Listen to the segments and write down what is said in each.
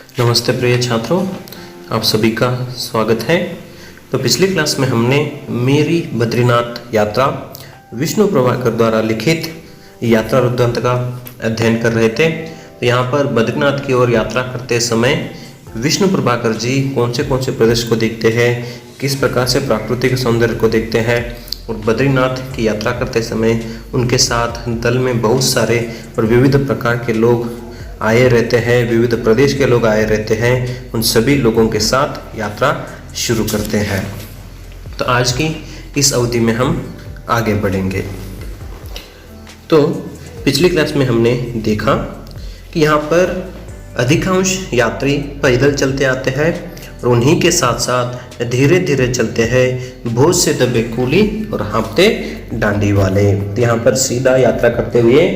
नमस्ते प्रिय छात्रों, आप सभी का स्वागत है। तो पिछली क्लास में हमने मेरी बद्रीनाथ यात्रा विष्णु प्रभाकर द्वारा लिखित यात्रा वृत्तांत का अध्ययन कर रहे थे। तो यहाँ पर बद्रीनाथ की ओर यात्रा करते समय विष्णु प्रभाकर जी कौन से प्रदेश को देखते हैं, किस प्रकार से प्राकृतिक सौंदर्य को देखते हैं और बद्रीनाथ की यात्रा करते समय उनके साथ दल में बहुत सारे और विविध प्रकार के लोग आए रहते हैं, विविध प्रदेश के लोग आए रहते हैं। उन सभी लोगों के साथ यात्रा शुरू करते हैं। तो आज की इस अवधि में हम आगे बढ़ेंगे। तो पिछली क्लास में हमने देखा कि यहाँ पर अधिकांश यात्री पैदल चलते आते हैं और उन्हीं के साथ साथ धीरे धीरे चलते हैं बहुत से दबे कूली और हाँफते डांडी वाले। तो यहाँ पर सीधा यात्रा करते हुए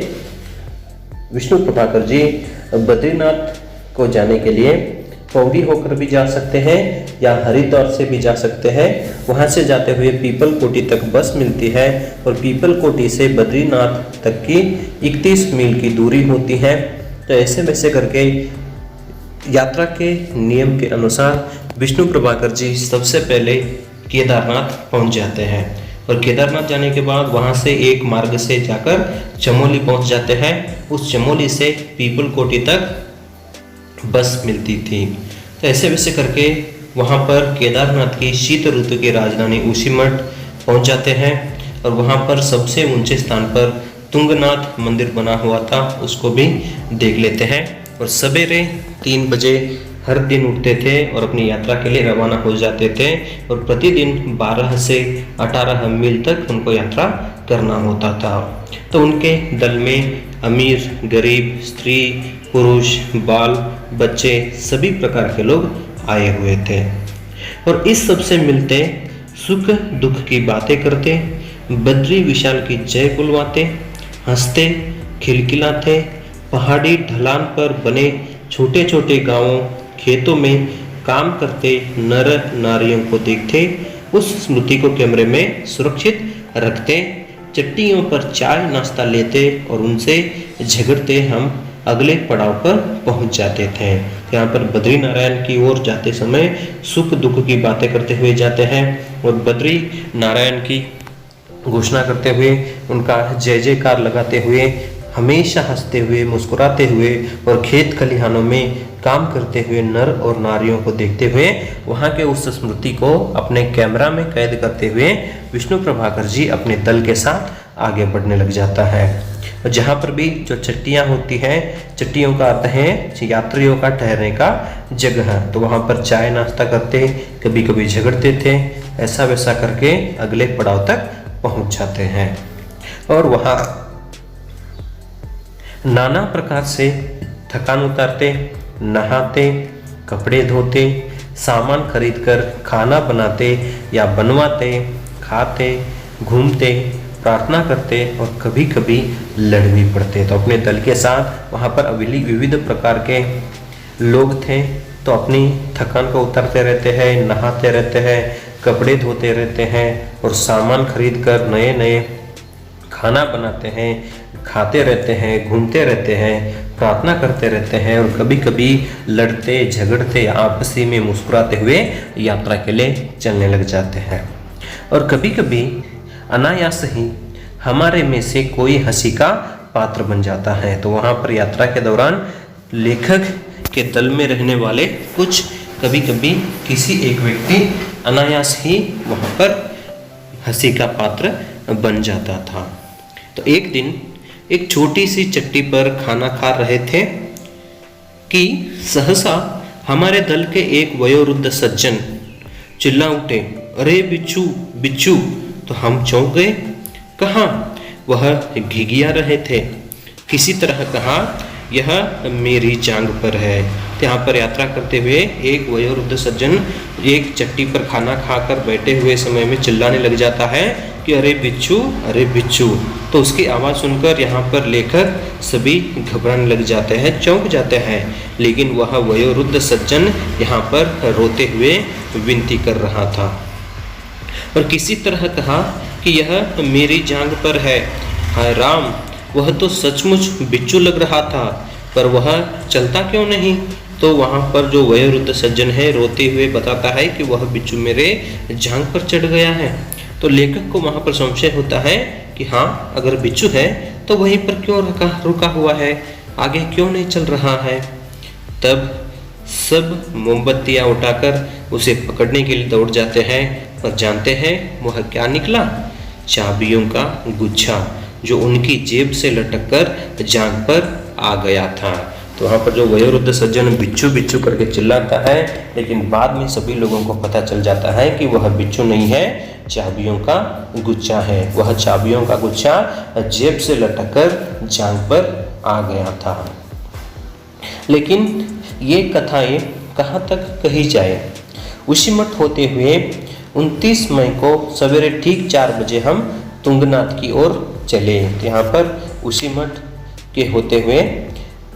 विष्णु प्रभाकर जी बद्रीनाथ को जाने के लिए पौड़ी होकर भी जा सकते हैं या हरिद्वार से भी जा सकते हैं। वहां से जाते हुए पीपल कोटी तक बस मिलती है और पीपल कोटी से बद्रीनाथ तक की 31 मील की दूरी होती है। तो ऐसे वैसे करके यात्रा के नियम के अनुसार विष्णु प्रभाकर जी सबसे पहले केदारनाथ पहुंच जाते हैं और केदारनाथ जाने के बाद वहां से एक मार्ग से जाकर चमोली पहुंच जाते हैं। उस चमोली से पीपल कोटी तक बस मिलती थी। तो ऐसे वैसे करके वहां पर केदारनाथ की शीत ऋतु की राजधानी ऊशीमठ पहुंच जाते हैं और वहां पर सबसे ऊंचे स्थान पर तुंगनाथ मंदिर बना हुआ था, उसको भी देख लेते हैं। और सवेरे 3 बजे हर दिन उठते थे और अपनी यात्रा के लिए रवाना हो जाते थे और प्रतिदिन 12 से 18 मील तक उनको यात्रा करना होता था। तो उनके दल में अमीर, गरीब, स्त्री, पुरुष, बाल, बच्चे सभी प्रकार के लोग आए हुए थे और इस सब से मिलते सुख दुख की बातें करते, बद्री विशाल की जय बुलवाते, हंसते, खिलखिलाते, पहाड़ी ढलान पर बने छोटे छोटे गांवों, खेतों में काम करते नर नारियों को देखते, उस स्मृति को कैमरे में सुरक्षित रखते, चट्टियों पर चाय नाश्ता लेते और उनसे झगड़ते हम अगले पड़ाव पर पहुंच जाते थे। यहाँ पर बद्री नारायण की ओर जाते समय सुख दुख की बातें करते हुए जाते हैं और बद्री नारायण की घोषणा करते हुए, उनका जय जयकार लगाते हुए, हमेशा हंसते हुए, मुस्कुराते हुए और खेत खलिहानों में काम करते हुए नर और नारियों को देखते हुए वहां के उस स्मृति को अपने कैमरा में कैद करते हुए विष्णु प्रभाकर जी अपने दल के साथ आगे बढ़ने लग जाता है। और जहां पर भी जो चट्टियां होती हैं, चट्टियों का अर्थ है यात्रियों का ठहरने का जगह। तो वहां पर चाय नाश्ता करते, कभी कभी झगड़ते थे, ऐसा वैसा करके अगले पड़ाव तक पहुंच जाते हैं और वहां नाना प्रकार से थकान उतारते, नहाते, कपड़े धोते, सामान खरीदकर खाना बनाते या बनवाते, खाते, घूमते, प्रार्थना करते और कभी कभी लड़ भी पड़ते। तो अपने दल के साथ वहाँ पर विविध प्रकार के लोग थे, तो अपनी थकान को उतारते रहते हैं, नहाते रहते हैं, कपड़े धोते रहते हैं और सामान खरीद कर नए नए खाना बनाते हैं, खाते रहते हैं, घूमते रहते हैं, प्रार्थना करते रहते हैं और कभी कभी लड़ते झगड़ते आपसी में मुस्कुराते हुए यात्रा के लिए चलने लग जाते हैं। और कभी कभी अनायास ही हमारे में से कोई हंसी का पात्र बन जाता है। तो वहाँ पर यात्रा के दौरान लेखक के दल में रहने वाले कुछ कभी कभी किसी एक व्यक्ति अनायास ही वहाँ पर हंसी का पात्र बन जाता था। तो एक दिन एक छोटी सी चट्टी पर खाना खा रहे थे कि सहसा हमारे दल के एक वयोवृद्ध सज्जन चिल्ला उठे, अरे बिच्छू बिच्छू। तो हम चौंक गए, कहाँ? वह घिघिया रहे थे। किसी तरह कहा, यह मेरी जांग पर है। यहाँ पर यात्रा करते हुए एक वयोवृद्ध सज्जन एक चट्टी पर खाना खाकर बैठे हुए समय में चिल्लाने लग जाता है कि अरे बिच्छू, अरे बिच्छू। तो उसकी आवाज़ सुनकर यहाँ पर लेखक सभी घबराने लग जाते हैं, चौंक जाते हैं। लेकिन वह वयोवृद्ध सज्जन यहाँ पर रोते हुए विनती कर रहा था और किसी तरह कहा कि यह मेरी जांग पर है। हाय राम, वह तो सचमुच बिच्छू लग रहा था, पर वह चलता क्यों नहीं? तो वहाँ पर जो वयोवृद्ध सज्जन है रोते हुए बताता है कि वह बिच्छू मेरे जांघ पर चढ़ गया है। तो लेखक को वहाँ पर संशय होता है कि हाँ, अगर बिच्छू है तो वहीं पर क्यों रुका हुआ है, आगे क्यों नहीं चल रहा है। तब सब मोमबत्तियाँ उठाकर उसे पकड़ने के लिए दौड़ जाते हैं, पर जानते हैं वह क्या निकला? चाबियों का गुच्छा, जो उनकी जेब से लटक कर जांघ पर आ गया था। तो वहाँ पर जो वयोवृद्ध सज्जन बिच्छू बिच्छू करके चिल्लाता है, लेकिन बाद में सभी लोगों को पता चल जाता है कि वह बिच्छू नहीं है, चाबियों का गुच्छा है। वह चाबियों का गुच्छा जेब से लटक कर जांघ पर आ गया था। लेकिन ये कथाएं कहाँ तक कही जाए? उशीमठ होते हुए 29 मई को सवेरे ठीक 4 बजे हम तुंगनाथ की ओर चले। तो यहाँ पर उशीमठ के होते हुए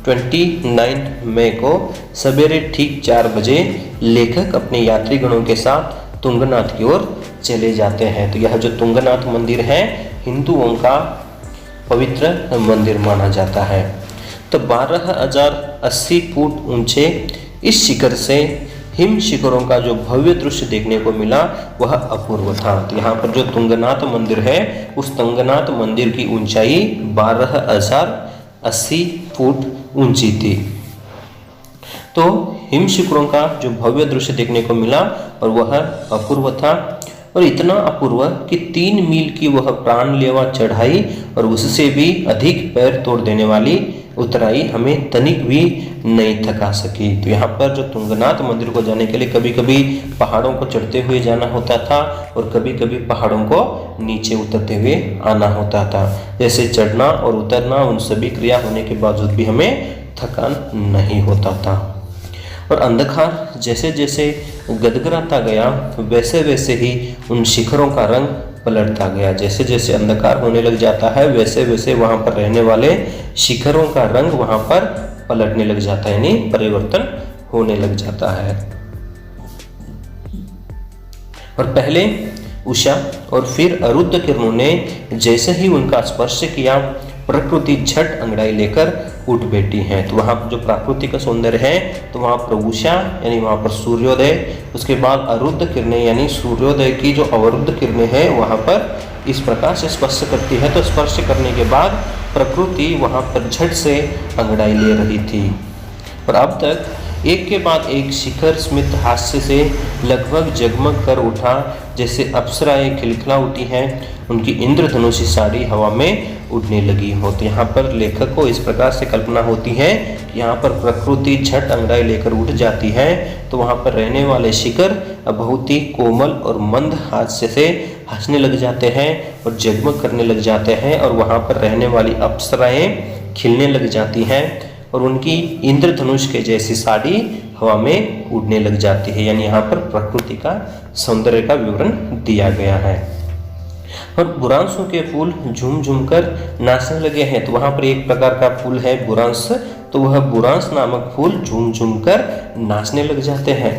29 मई को सवेरे ठीक 4 बजे लेखक अपने यात्रीगणों के साथ तुंगनाथ की ओर चले जाते हैं। तो यह जो तुंगनाथ मंदिर है, हिंदुओं का पवित्र मंदिर माना जाता है। तो 12,080 फुट ऊंचे इस शिखर से हिम शिखरों का जो भव्य दृश्य देखने को मिला वह अपूर्व था। तो यहाँ पर जो तुंगनाथ मंदिर है, उस तुंगनाथ मंदिर की ऊंचाई 12,080 फुट ऊंची थी। तो हिम शिखरों का जो भव्य दृश्य देखने को मिला और वह अपूर्व था, और इतना अपूर्व कि 3 मील की वह प्राणलेवा चढ़ाई और उससे भी अधिक पैर तोड़ देने वाली उतराई हमें तनिक भी नहीं थका सकी। तो यहाँ पर जो तुंगनाथ मंदिर को जाने के लिए कभी कभी पहाड़ों को चढ़ते हुए जाना होता था और कभी कभी पहाड़ों को नीचे उतरते हुए आना होता था। जैसे चढ़ना और उतरना, उन सभी क्रिया होने के बावजूद भी हमें थकान नहीं होता था। और अंधकार जैसे जैसे गदगदाता गया, वैसे वैसे ही उन शिखरों का रंग पलटता गया। जैसे जैसे अंधकार होने लग जाता है, वैसे वैसे वहाँ पर रहने वाले शिखरों का रंग वहाँ पर पलटने लग जाता है, यानी परिवर्तन होने लग जाता है। और पहले उषा और फिर अरुद्ध किरणों ने जैसे ही उनका स्पर्श किया, प्रकृति झट अंगड़ाई लेकर उठ बैठी है। तो वहाँ पर जो प्राकृतिक सौंदर्य है, तो वहाँ पर उषा यानी वहाँ पर सूर्योदय, उसके बाद अरुद्ध किरणें यानी सूर्योदय की जो अवरुद्ध किरणें हैं वहाँ पर इस प्रकार से स्पर्श करती है। तो स्पर्श करने के बाद प्रकृति वहाँ पर झट से अंगड़ाई ले रही थी। और अब तक एक के बाद एक शिखर स्मित हास्य से लगभग जगमग कर उठा, जैसे अप्सराएं खिलखिला उठी हैं, उनकी इंद्रधनुषी साड़ी हवा में उड़ने लगी हो। तो यहाँ पर लेखक को इस प्रकार से कल्पना होती है कि यहाँ पर प्रकृति झट अंगड़ाई लेकर उठ जाती है, तो वहाँ पर रहने वाले शिखर बहुत ही कोमल और मंद हास्य से हंसने लग जाते हैं और जगमग करने लग जाते हैं, और वहाँ पर रहने वाली अप्सराएं खिलने लग जाती हैं और उनकी इंद्रधनुष के जैसी साड़ी हवा में उड़ने लग जाती है। यानी यहाँ पर प्रकृति का सौंदर्य का विवरण दिया गया है। और बुरांसों के फूल झूम झूम कर नाचने लगे हैं। तो वहाँ पर एक प्रकार का फूल है बुरांस, तो वह बुरांस नामक फूल झूम झूम कर नाचने लग जाते हैं।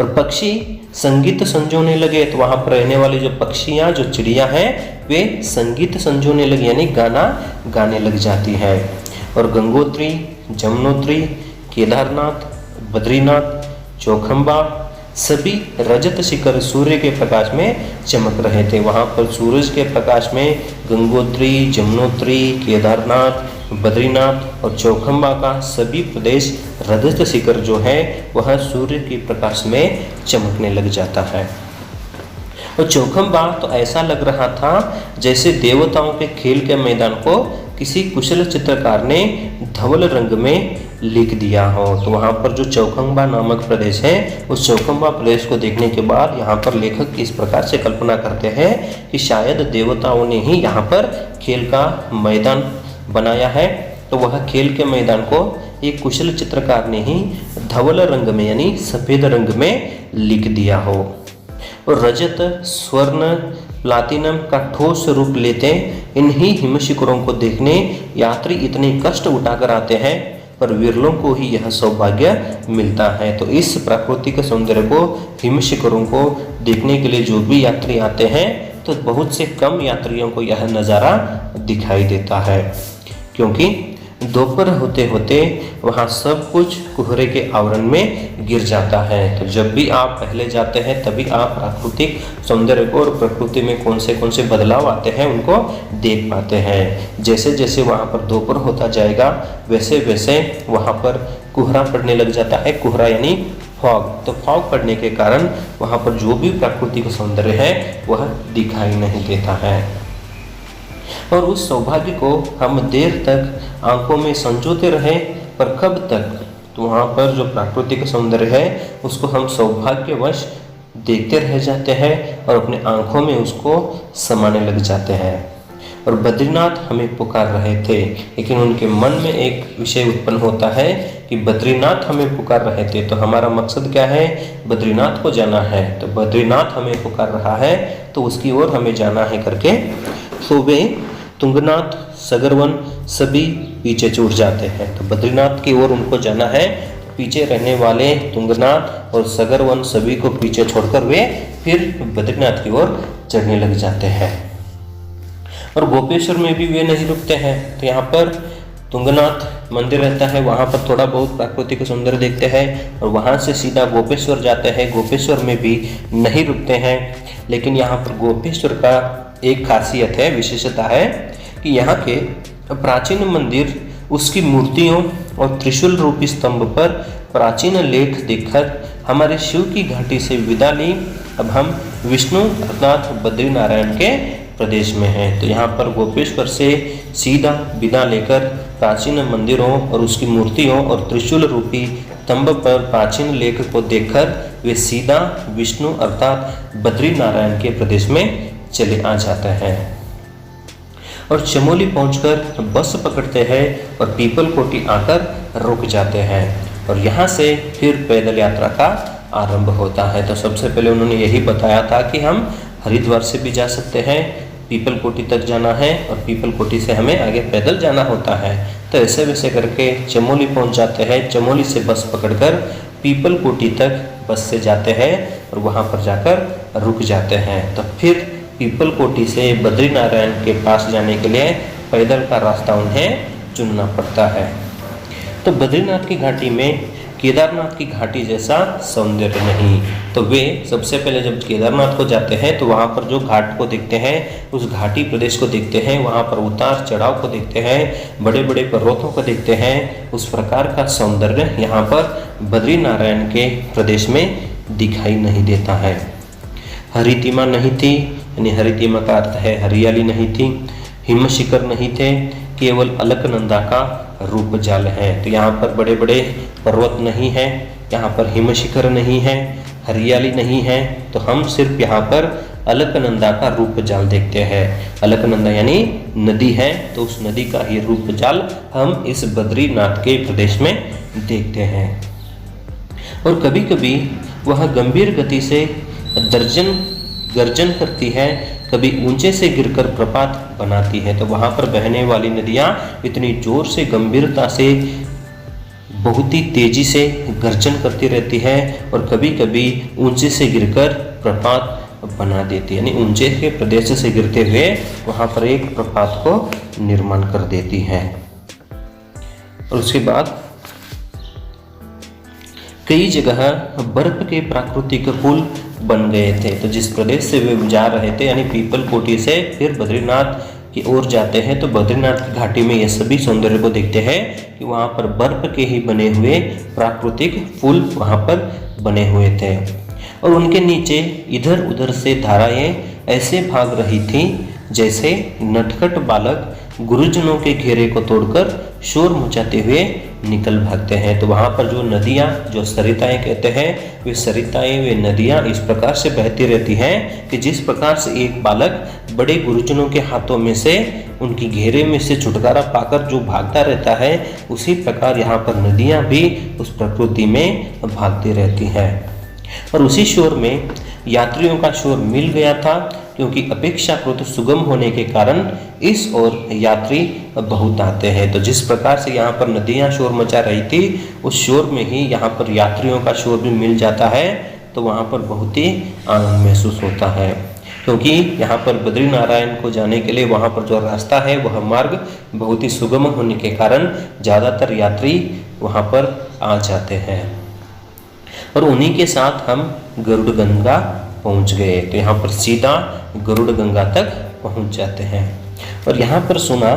और पक्षी संगीत संजोने लगे। तो वहाँ पर रहने वाली जो पक्षियाँ, जो चिड़िया हैं, वे संगीत संजोने लगी यानी गाना गाने लग जाती है। और गंगोत्री, जमुनोत्री, केदारनाथ, बद्रीनाथ, चौखंबा सभी रजत शिखर सूर्य के प्रकाश में चमक रहे थे। वहाँ पर सूरज के प्रकाश में गंगोत्री, जमुनोत्री, केदारनाथ, बद्रीनाथ और चौखंबा का सभी प्रदेश रजत शिखर जो है वह सूर्य के प्रकाश में चमकने लग जाता है। और चौखंबा तो ऐसा लग रहा था जैसे देवताओं के खेल के मैदान को किसी कुशल चित्रकार ने धवल रंग में लिख दिया हो। तो वहाँ पर जो चौखंबा नामक प्रदेश है, उस चौखंबा प्रदेश को देखने के बाद यहाँ पर लेखक इस प्रकार से कल्पना करते हैं कि शायद देवताओं ने ही यहाँ पर खेल का मैदान बनाया है। तो वह खेल के मैदान को एक कुशल चित्रकार ने ही धवल रंग में यानी सफ़ेद रंग में लिख दिया हो। और रजत, स्वर्ण, प्लाटिनम का ठोस रूप लेते इन्हीं हिम शिखरों को देखने यात्री इतने कष्ट उठाकर आते हैं, पर विरलों को ही यह सौभाग्य मिलता है। तो इस प्राकृतिक सौंदर्य को, हिम शिखरों को देखने के लिए जो भी यात्री आते हैं, तो बहुत से कम यात्रियों को यह नज़ारा दिखाई देता है, क्योंकि दोपहर होते होते वहाँ सब कुछ कोहरे के आवरण में गिर जाता है। तो जब भी आप पहले जाते हैं तभी आप प्राकृतिक सौंदर्य को और प्रकृति में कौन से बदलाव आते हैं उनको देख पाते हैं। जैसे जैसे वहाँ पर दोपहर होता जाएगा वैसे वैसे वहाँ पर कोहरा पड़ने लग जाता है। कोहरा यानी फॉग। तो फॉग पड़ने के कारण वहाँ पर जो भी प्राकृतिक सौंदर्य है वह दिखाई नहीं देता है और उस सौभाग्य को हम देर तक आंखों में संजोते रहे, पर कब तक? तो वहाँ पर जो प्राकृतिक सौंदर्य है उसको हम सौभाग्यवश देखते रह जाते हैं और अपने आंखों में उसको समाने लग जाते हैं। और बद्रीनाथ हमें पुकार रहे थे, लेकिन उनके मन में एक विषय उत्पन्न होता है कि बद्रीनाथ हमें पुकार रहे थे, तो हमारा मकसद क्या है? बद्रीनाथ को जाना है। तो बद्रीनाथ हमें पुकार रहा है तो उसकी ओर हमें जाना है करके तो वे तुंगनाथ, सगरवन सभी पीछे छूट जाते हैं। तो बद्रीनाथ की ओर उनको जाना है। पीछे रहने वाले तुंगनाथ और सगरवन सभी को पीछे छोड़कर वे फिर बद्रीनाथ की ओर चढ़ने लग जाते हैं। और गोपेश्वर में भी वे नहीं रुकते हैं। तो यहाँ पर तुंगनाथ मंदिर रहता है, वहाँ पर थोड़ा बहुत प्राकृतिक सौंदर्य देखते हैं और वहाँ से सीधा गोपेश्वर जाते हैं। गोपेश्वर में भी नहीं रुकते हैं, लेकिन यहाँ पर गोपेश्वर का एक खासियत है, विशेषता है कि यहाँ के प्राचीन मंदिर उसकी मूर्तियों और त्रिशूल रूपी स्तंभ पर प्राचीन लेख देखकर हमारे शिव की घाटी से विदा ली। अब हम विष्णु अर्थात बद्रीनारायण के प्रदेश में हैं। तो यहाँ पर गोपेश्वर से सीधा विदा लेकर प्राचीन मंदिरों और उसकी मूर्तियों और त्रिशूल रूपी स्तंभ पर प्राचीन लेख को देखकर वे सीधा विष्णु अर्थात बद्रीनारायण के प्रदेश में चले आ जाते हैं और चमोली पहुंचकर बस पकड़ते हैं और पीपल कोटी आकर रुक जाते हैं और यहाँ से फिर पैदल यात्रा का आरंभ होता है। तो सबसे पहले उन्होंने यही बताया था कि हम हरिद्वार से भी जा सकते हैं, पीपल कोटी तक जाना है और पीपल कोटी से हमें आगे पैदल जाना होता है। तो ऐसे वैसे करके चमोली पहुंच जाते हैं। चमोली से बस पकड़कर पीपल कोटी तक बस से जाते हैं और वहां पर जाकर रुक जाते हैं। तो फिर पीपल कोटी से बद्रीनारायण के पास जाने के लिए पैदल का रास्ता उन्हें चुनना पड़ता है। तो बद्रीनाथ की घाटी में केदारनाथ की घाटी जैसा सौंदर्य नहीं। तो वे सबसे पहले जब केदारनाथ को जाते हैं तो वहाँ पर जो घाट को देखते हैं, उस घाटी प्रदेश को देखते हैं, वहाँ पर उतार चढ़ाव को देखते हैं, बड़े बड़े पर्वतों को देखते हैं। उस प्रकार का सौंदर्य यहाँ पर बद्रीनारायण के प्रदेश में दिखाई नहीं देता है। हरितिमा नहीं थी, यानी हरितिमा का अर्थ है हरियाली नहीं थी। हिम शिखर नहीं थे, केवल अलकनंदा का रूप जाल है। तो यहाँ पर बड़े बड़े पर्वत नहीं है, यहाँ पर हिम शिखर नहीं है, हरियाली नहीं है। तो हम सिर्फ यहाँ पर अलकनंदा का रूप जाल देखते हैं। अलकनंदा यानी नदी है, तो उस नदी का ही रूप जाल हम इस बद्रीनाथ के प्रदेश में देखते हैं। और कभी कभी वह गंभीर गति से गर्जन करती है, कभी ऊंचे से गिरकर प्रपात बनाती है। तो वहाँ पर बहने वाली नदियाँ इतनी जोर से गंभीरता से बहुत ही तेजी से गर्जन करती रहती है और कभी कभी ऊंचे से गिरकर प्रपात बना देती है, यानी ऊंचे के प्रदेश से गिरते हुए वहाँ पर एक प्रपात को निर्माण कर देती है। और उसके बाद कई जगह बर्फ के प्राकृतिक पुल बन गए थे। तो जिस प्रदेश से वे जा रहे थे, यानी पीपल कोटी से फिर बद्रीनाथ की ओर जाते हैं, तो बद्रीनाथ की घाटी में ये सभी सौंदर्य को देखते हैं कि वहाँ पर बर्फ के ही बने हुए प्राकृतिक पुल वहाँ पर बने हुए थे और उनके नीचे इधर उधर से धाराएं ऐसे भाग रही थी जैसे नटखट बालक गुरुजनों के घेरे को तोड़कर शोर मचाते हुए निकल भागते हैं। तो वहाँ पर जो नदियाँ, जो सरिताएं कहते हैं, वे सरिताएं, वे नदियाँ इस प्रकार से बहती रहती हैं कि जिस प्रकार से एक बालक बड़े गुरुजनों के हाथों में से, उनकी घेरे में से छुटकारा पाकर जो भागता रहता है, उसी प्रकार यहाँ पर नदियाँ भी उस प्रकृति में भागती रहती हैं। और उसी शोर में यात्रियों का शोर मिल गया था, क्योंकि अपेक्षाकृत सुगम होने के कारण इस ओर यात्री बहुत आते हैं। तो जिस प्रकार से यहाँ पर नदियाँ शोर मचा रही थी, उस शोर में ही यहाँ पर यात्रियों का शोर भी मिल जाता है, तो वहाँ पर बहुत ही आनंद महसूस होता है। क्योंकि यहाँ पर बद्रीनारायण को जाने के लिए वहाँ पर जो रास्ता है वह मार्ग बहुत ही सुगम होने के कारण ज़्यादातर यात्री वहाँ पर आ जाते हैं और उन्हीं के साथ हम गरुड़ गंगा पहुँच गए। तो यहाँ पर सीधा गरुड़ गंगा तक पहुँच जाते हैं और यहाँ पर सुना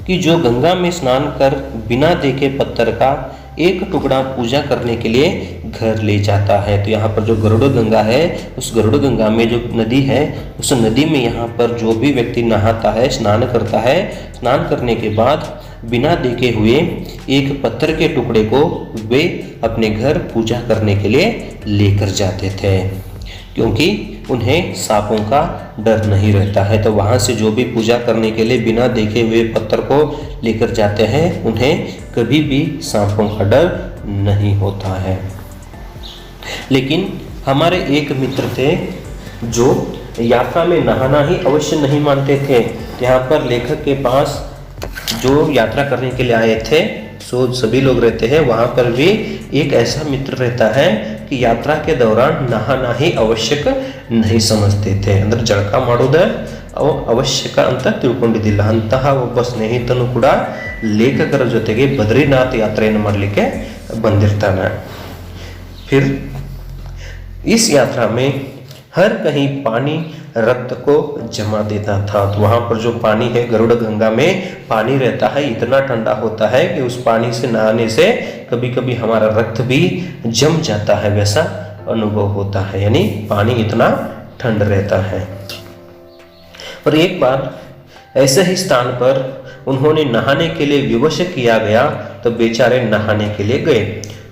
कि जो गंगा में स्नान कर बिना देखे पत्थर का एक टुकड़ा पूजा करने के लिए घर ले जाता है। तो यहाँ पर जो गरुड़ गंगा है, उस गरुड़ गंगा में जो नदी है, उस नदी में यहाँ पर जो भी व्यक्ति नहाता है, स्नान करता है, स्नान करने के बाद बिना देखे हुए एक पत्थर के टुकड़े को वे अपने घर पूजा करने के लिए लेकर जाते थे, क्योंकि उन्हें सांपों का डर नहीं रहता है। तो वहाँ से जो भी पूजा करने के लिए बिना देखे हुए पत्थर को लेकर जाते हैं, उन्हें कभी भी सांपों का डर नहीं होता है। लेकिन हमारे एक मित्र थे जो यात्रा में नहाना ही अवश्य नहीं मानते थे। यहाँ पर लेखक के पास जो यात्रा करने के लिए आए थे, सो सभी लोग रहते हैं, वहाँ पर भी एक ऐसा मित्र रहता है कि यात्रा के दौरान नहाना ही आवश्यक नहीं समझते थे। ಅಂದ್ರೆ ಜಳಕ ಮಾಡೋದು ಅವಶ್ಯಕ ಅಂತ ತಿಳ್ಕೊಂಡಿದ್ದಿಲ್ಲ। ಅಂತಹ ಒಬ್ಬ ಸ್ನೇಹಿತನು ಕೂಡ ಲೇಖಕರ ಜೊತೆಗೆ ಬದ್ರಿನಾಥ್ ಯಾತ್ರೆಯನ್ನು ಮಾಡಲಿಕ್ಕೆ ಬಂದಿರ್ತಾನೆ। फिर इस यात्रा में हर कहीं पानी रक्त को जमा देता था। तो वहां पर जो पानी है, गरुड़ गंगा में पानी रहता है, इतना ठंडा होता है कि उस पानी से नहाने से कभी कभी हमारा रक्त भी जम जाता है, वैसा अनुभव होता है, यानी पानी इतना ठंड रहता है। और एक बार ऐसे ही स्थान पर उन्होंने नहाने के लिए विवश किया गया, तो बेचारे नहाने के लिए गए।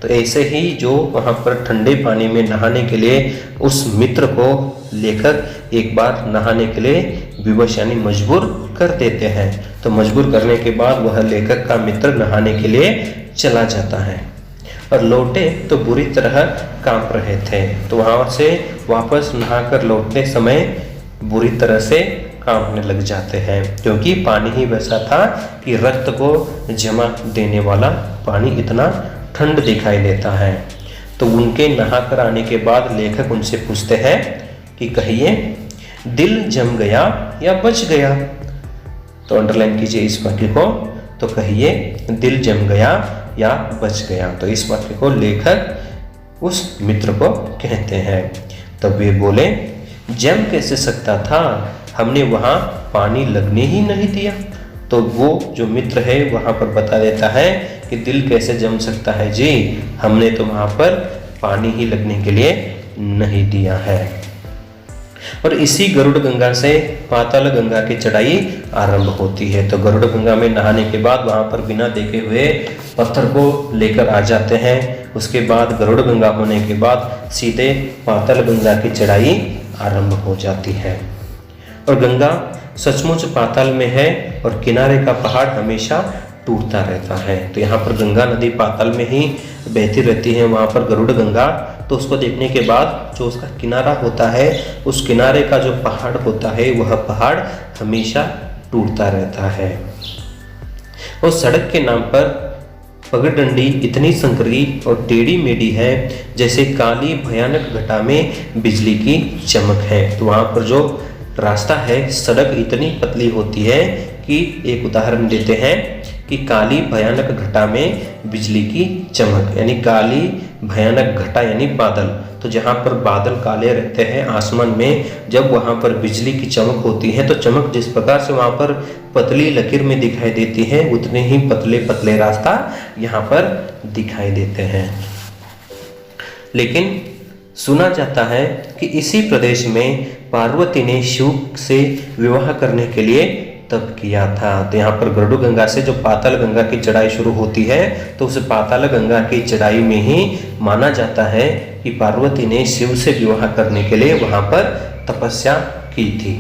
तो ऐसे ही जो वहाँ पर ठंडे पानी में नहाने के लिए उस मित्र को लेखक एक बार नहाने के लिए विवश यानी मजबूर कर देते हैं। तो मजबूर करने के बाद वह लेखक का मित्र नहाने के लिए चला जाता है और लौटे तो बुरी तरह कांप रहे थे। तो वहाँ से वापस नहाकर लौटते समय बुरी तरह से कांपने लग जाते हैं, क्योंकि पानी ही वैसा था कि रक्त को जमा देने वाला पानी इतना ठंड दिखाई देता है। तो उनके नहाकर आने के बाद लेखक उनसे पूछते हैं कि कहिए दिल जम गया या बच गया। तो अंडरलाइन कीजिए इस वाक्य को। तो कहिए दिल जम गया या बच गया। तो इस वाक्य को लेखक उस मित्र को कहते हैं। तब वे बोले जम कैसे सकता था, हमने वहाँ पानी लगने ही नहीं दिया। तो वो जो मित्र है वहाँ पर बता देता है कि दिल कैसे जम सकता है जी, हमने तो वहाँ पर पानी ही लगने के लिए नहीं दिया है। और इसी गरुड़ गंगा से पाताल गंगा की चढ़ाई आरंभ होती है। तो गरुड़ गंगा में नहाने के बाद वहाँ पर बिना देखे हुए पत्थर को लेकर आ जाते हैं। उसके बाद गरुड़ गंगा होने के बाद सीधे पाताल गंगा की चढ़ाई आरंभ हो जाती है। और गंगा सचमुच पाताल में है और किनारे का पहाड़ हमेशा टूटता रहता है। तो यहाँ पर गंगा नदी पाताल में ही बहती रहती है, वहाँ पर गरुड़ गंगा। तो उसको देखने के बाद जो उसका किनारा होता है, उस किनारे का जो पहाड़ होता है, वह पहाड़ हमेशा टूटता रहता है। और सड़क के नाम पर पगडंडी इतनी संकरी और टेढ़ी मेढ़ी है जैसे काली भयानक घटा में बिजली की चमक है। तो वहाँ पर जो रास्ता है, सड़क इतनी पतली होती है कि एक उदाहरण देते हैं कि काली भयानक घटा में बिजली की चमक, यानी काली भयानक घटा यानी बादल। तो जहाँ पर बादल काले रहते हैं आसमान में, जब वहाँ पर बिजली की चमक होती है, तो चमक जिस प्रकार से वहाँ पर पतली लकीर में दिखाई देती है, उतने ही पतले पतले रास्ता यहाँ पर दिखाई देते हैं। लेकिन सुना जाता है कि इसी प्रदेश में पार्वती ने शिव से विवाह करने के लिए तप किया था। तो यहाँ पर गरुड़ गंगा से जो पाताल गंगा की चढ़ाई शुरू होती है, तो उस पाताल गंगा की चढ़ाई में ही माना जाता है कि पार्वती ने शिव से विवाह करने के लिए वहाँ पर तपस्या की थी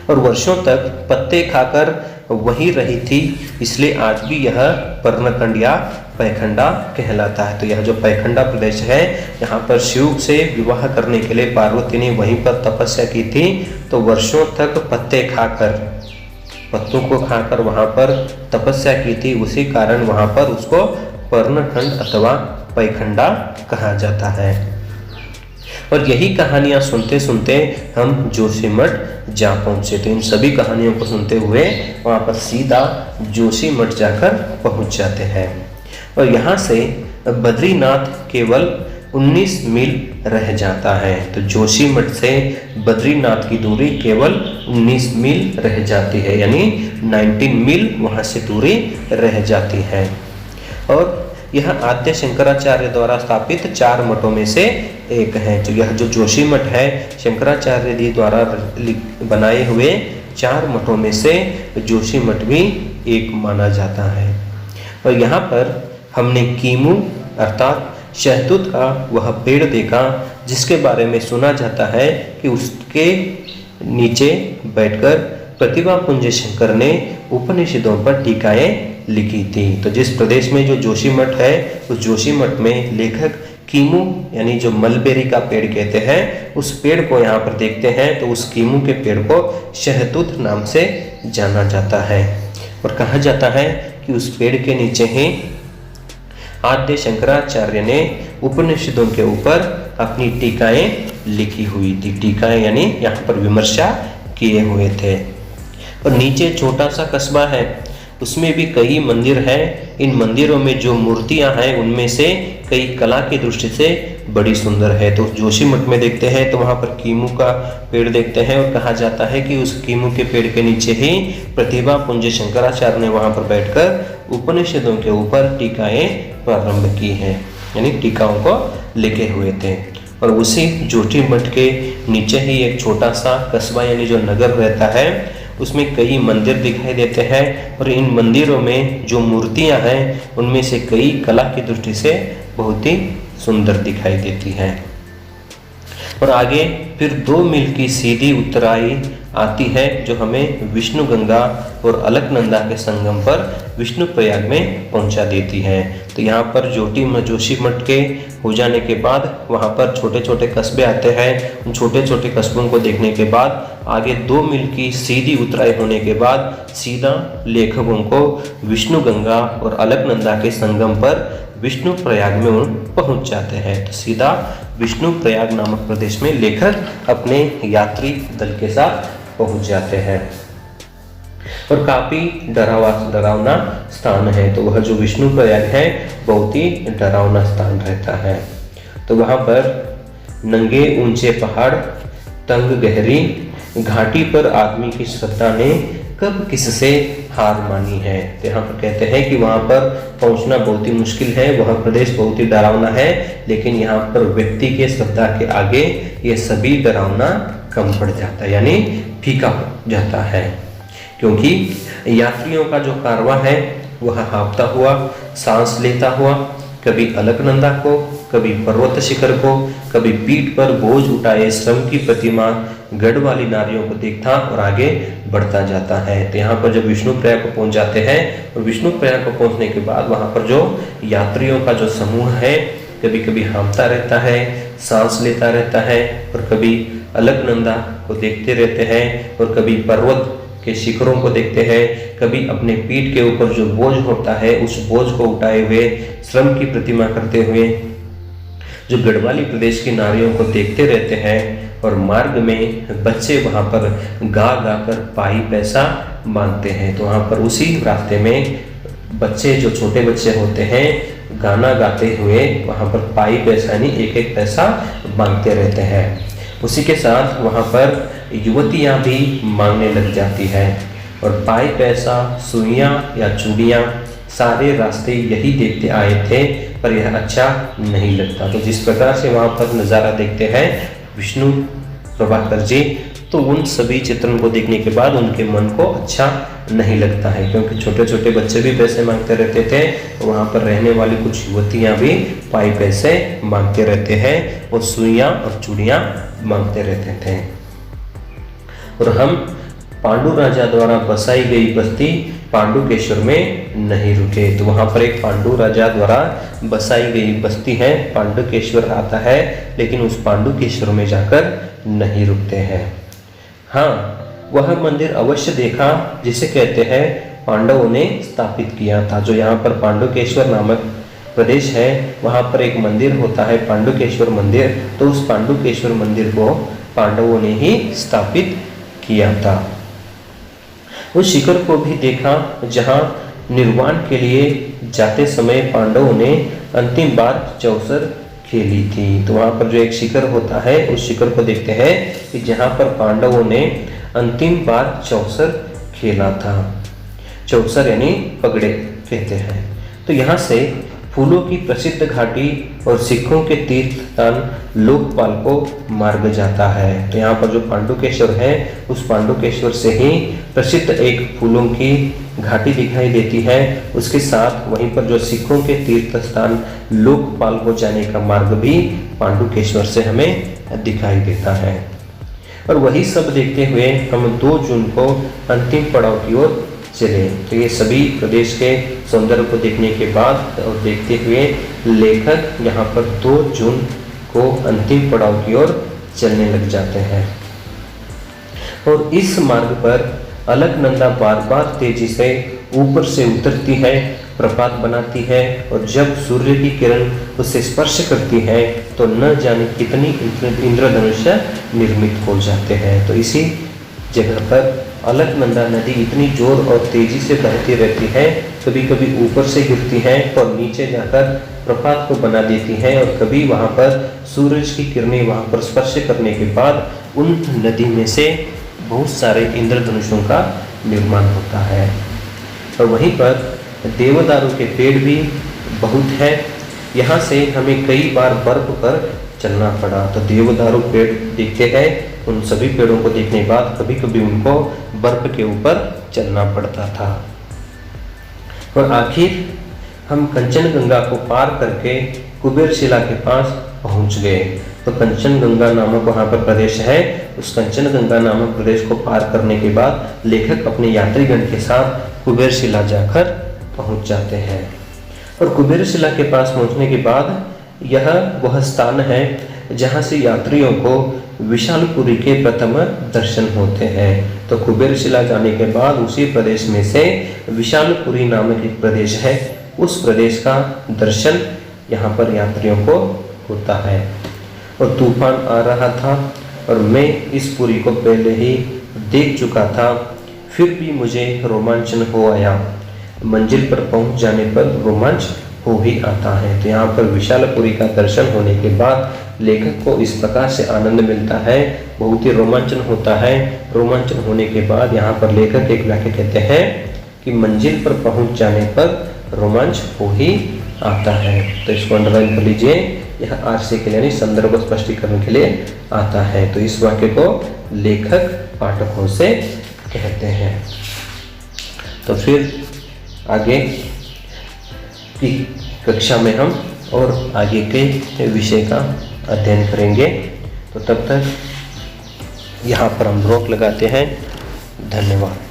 और वर्षों तक पत्ते खाकर वहीं रही थी। इसलिए आज भी यह पर्णखंड या पैखंडा कहलाता है। तो यह जो पैखंडा प्रदेश है, यहाँ पर शिव से विवाह करने के लिए पार्वती ने वहीं पर तपस्या की थी। तो वर्षों तक पत्तों को खाकर वहाँ पर तपस्या की थी, उसी कारण वहाँ पर उसको पर्णखंड अथवा पैखंडा कहा जाता है। और यही कहानियाँ सुनते सुनते हम जोशीमठ जा पहुँचे। तो इन सभी कहानियों को सुनते हुए वहाँ पर सीधा जोशीमठ जाकर पहुँच जाते हैं। और यहाँ से बद्रीनाथ केवल 19 मील रह जाता है। तो जोशीमठ से बद्रीनाथ की दूरी केवल 19 मील रह जाती है, यानी 19 मील वहाँ से दूरी रह जाती है। और यह आद्य शंकराचार्य द्वारा स्थापित 4 मठों में से एक है। तो यह जो जोशीमठ है शंकराचार्य जी द्वारा बनाए हुए 4 मठों में से जोशीमठ भी एक माना जाता है। और यहाँ पर हमने कीमू अर्थात शहतूत का वह पेड़ देखा जिसके बारे में सुना जाता है कि उसके नीचे बैठकर प्रतिभा पुंज शंकर ने उपनिषदों पर टीकाएं लिखी थी। तो जिस प्रदेश में जो जोशीमठ है उस जोशीमठ में लेखक कीमू यानी जो मलबेरी का पेड़ कहते हैं उस पेड़ को यहाँ पर देखते हैं। तो उस कीमू के पेड़ को शहतूत नाम से जाना जाता है और कहा जाता है कि उस पेड़ के नीचे ही आद्य शंकराचार्य ने उपनिषदों के ऊपर अपनी टीकाएं लिखी हुई थी। टीकाएं यानी यहाँ पर विमर्शा किए हुए थे। और नीचे छोटा सा कस्बा है, उसमें भी कई मंदिर हैं। इन मंदिरों में जो मूर्तियां हैं उनमें से कई कला की दृष्टि से बड़ी सुंदर है। तो जोशीमठ में देखते हैं तो वहाँ पर कीमू का पेड़ देखते हैं और कहा जाता है कि उस कीमू के पेड़ के नीचे ही प्रतिभा पुंज शंकराचार्य ने वहाँ पर बैठकर उपनिषदों के ऊपर टीकाएं प्रारंभ की हैं, यानी टीकाओं को लिखे हुए थे। और उसी जोशीमठ के नीचे ही एक छोटा सा कस्बा यानी जो नगर रहता है उसमें कई मंदिर दिखाई देते हैं। और इन मंदिरों में जो मूर्तियां हैं उनमें से कई कला की दृष्टि से बहुत ही सुंदर दिखाई देती हैं। और आगे फिर 2 मील की सीधी उत्तराई आती है जो हमें विष्णु गंगा और अलकनंदा के संगम पर विष्णु प्रयाग में पहुंचा देती है। तो यहाँ पर जोशीमठ के हो जाने के बाद वहाँ पर छोटे छोटे कस्बे आते हैं। उन छोटे छोटे कस्बों को देखने के बाद आगे 2 मील की सीधी उतराई होने के बाद सीधा लेखकों को विष्णु गंगा और अलकनंदा के संगम पर विष्णु प्रयाग में पहुंच जाते हैं। तो सीधा विष्णु प्रयाग नामक प्रदेश में लेखक अपने यात्री दल के साथ पहुंच जाते हैं। और काफी डरावना स्थान है। तो वह जो विष्णु प्रयाग है बहुत ही डरावना स्थान रहता है। तो वहाँ पर नंगे ऊंचे पहाड़, तंग गहरी घाटी पर आदमी की श्रद्धा ने कब किससे हार मानी है। तो यहाँ पर कहते हैं कि वहाँ पर पहुँचना बहुत ही मुश्किल है, वह प्रदेश बहुत ही डरावना है, लेकिन यहाँ पर व्यक्ति के श्रद्धा के आगे ये सभी डरावना कम पड़ जाता है, यानी फीका हो जाता है। क्योंकि यात्रियों का जो कारवां है वह हाँफता हुआ, सांस लेता हुआ कभी अलकनंदा को, कभी पर्वत शिखर को, कभी पीठ पर बोझ उठाए श्रम की प्रतिमा गढ़ वाली नारियों को देखता और आगे बढ़ता जाता है। तो यहाँ पर जब विष्णु प्रयाग को पहुंच जाते हैं और विष्णु प्रयाग को पहुंचने के बाद वहाँ पर जो यात्रियों का जो समूह है कभी कभी हाँफता रहता है, सांस लेता रहता है और कभी अलकनंदा को देखते रहते हैं और कभी पर्वत के शिखरों को देखते हैं, कभी अपने पीठ के ऊपर जो बोझ होता है उस बोझ को उठाए हुए श्रम की प्रतिमा करते हुए जो गढ़वाली प्रदेश की नारियों को देखते रहते हैं। और मार्ग में बच्चे वहाँ पर गा गा कर पाई पैसा मांगते हैं। तो वहाँ पर उसी रास्ते में बच्चे जो छोटे बच्चे होते हैं गाना गाते हुए वहाँ पर पाई पैसा यानी एक एक पैसा मांगते रहते हैं। उसी के साथ वहाँ पर युवतियाँ भी मांगने लग जाती है और पाई पैसा, सुइयाँ या चूड़ियाँ सारे रास्ते यही देखते आए थे पर यह अच्छा नहीं लगता। तो जिस प्रकार से वहाँ पर नज़ारा देखते हैं विष्णु प्रभाकर जी, तो उन सभी चित्रण को देखने के बाद उनके मन को अच्छा नहीं लगता है, क्योंकि छोटे छोटे बच्चे भी पैसे मांगते रहते थे, वहाँ पर रहने वाली कुछ युवतियाँ भी पाई पैसे मांगते रहते हैं और सुइयाँ और चूड़ियाँ मांगते रहते थे। और हम पांडु राजा द्वारा बसाई गई बस्ती पांडुकेश्वर में नहीं रुके। तो वहाँ पर एक पांडु राजा द्वारा बसाई गई बस्ती है, पांडुकेश्वर आता है, लेकिन उस पांडुकेश्वर में जाकर नहीं रुकते हैं। हाँ, वह मंदिर अवश्य देखा जिसे कहते हैं पांडवों ने स्थापित किया था। जो यहाँ पर पांडुकेश्वर नामक प्रदेश है वहाँ पर एक मंदिर होता है पांडुकेश्वर मंदिर, तो उस पांडुकेश्वर मंदिर को पांडवों ने ही स्थापित किया था। उस शिखर को भी देखा जहाँ निर्वाण के लिए जाते समय पांडवों ने अंतिम बार चौसर खेली थी। तो वहाँ पर जो एक शिखर होता है उस शिखर को देखते हैं कि जहाँ पर पांडवों ने अंतिम बार चौसर खेला था। चौसर यानी पगड़े कहते हैं। तो यहाँ से फूलों की प्रसिद्ध घाटी और सिखों के तीर्थ स्थान लोकपाल को मार्ग जाता है। तो यहाँ पर जो पांडुकेश्वर है उस पांडुकेश्वर से ही प्रसिद्ध एक फूलों की घाटी दिखाई देती है। उसके साथ वहीं पर जो सिखों के तीर्थ स्थान लोकपाल को जाने का मार्ग भी पांडुकेश्वर से हमें दिखाई देता है। और वही सब देखते हुए हम 2 जून को अंतिम पड़ाव की ओर चले। तो ये सभी प्रदेश के सौंदर्य को देखने के बाद और देखते हुए लेखक यहाँ पर 2 जून को अंतिम पड़ाव की ओर चलने लग जाते हैं। और इस मार्ग पर अलकनंदा बार बार तेजी से ऊपर से उतरती है, प्रपात बनाती है, और जब सूर्य की किरण उसे स्पर्श करती है तो न जाने कितनी इंद्रधनुष निर्मित हो जाते हैं। तो इसी जगह पर अलकनंदा नदी इतनी जोर और तेजी से बहती रहती है, कभी कभी ऊपर से गिरती है और नीचे जाकर प्रपात को बना देती है, और कभी वहाँ पर सूरज की किरणें वहाँ पर स्पर्श करने के बाद उन नदी में से बहुत सारे इंद्रधनुषों का निर्माण होता है। और वहीं पर देवदारू के पेड़ भी बहुत है। यहाँ से हमें कई बार बर्फ पर चलना पड़ा। तो देवदारू पेड़ दिखते हैं, उन सभी पेड़ों को देखने के बाद कभी कभी उनको बर्फ के ऊपर चलना पड़ता था। और आखिर हम कंचनगंगा को पार करके कुबेरशिला के पास पहुंच गए। तो कंचनगंगा नामक वहाँ पर प्रदेश है। उस कंचनगंगा नामक प्रदेश को पार करने के बाद लेखक अपने यात्रीगण के साथ कुबेरशिला जाकर पहुंच जाते हैं। और कुबेरशिला के पास पहुंचने के बाद यह वह स्थान है जहाँ से यात्रियों को विशालपुरी के प्रथम दर्शन होते हैं। तो कुबेरशिला जाने के बाद उसी प्रदेश में से विशालपुरी नामक एक प्रदेश है, उस प्रदेश का दर्शन यहाँ पर यात्रियों को होता है। और तूफान आ रहा था और मैं इस पुरी को पहले ही देख चुका था, फिर भी मुझे रोमांचन हो आया। मंजिल पर पहुंच जाने पर रोमांच हो ही आता है। तो यहाँ पर विशालपुरी का दर्शन होने के बाद लेखक को इस प्रकार से आनंद मिलता है, बहुत ही रोमांचन होता है। रोमांचन होने के बाद यहाँ पर लेखक एक वाक्य कहते हैं कि मंजिल पर पहुंच जाने पर रोमांच हो ही आता है। तो इसको अंडरलाइन कर लीजिए, यह आरसी के लिए यानी संदर्भ स्पष्टीकरण के लिए आता है। तो इस वाक्य को लेखक पाठकों से कहते हैं। तो फिर आगे की कक्षा में हम और आगे के विषय का अध्ययन करेंगे। तो तब तक यहाँ पर हम रोक लगाते हैं। धन्यवाद।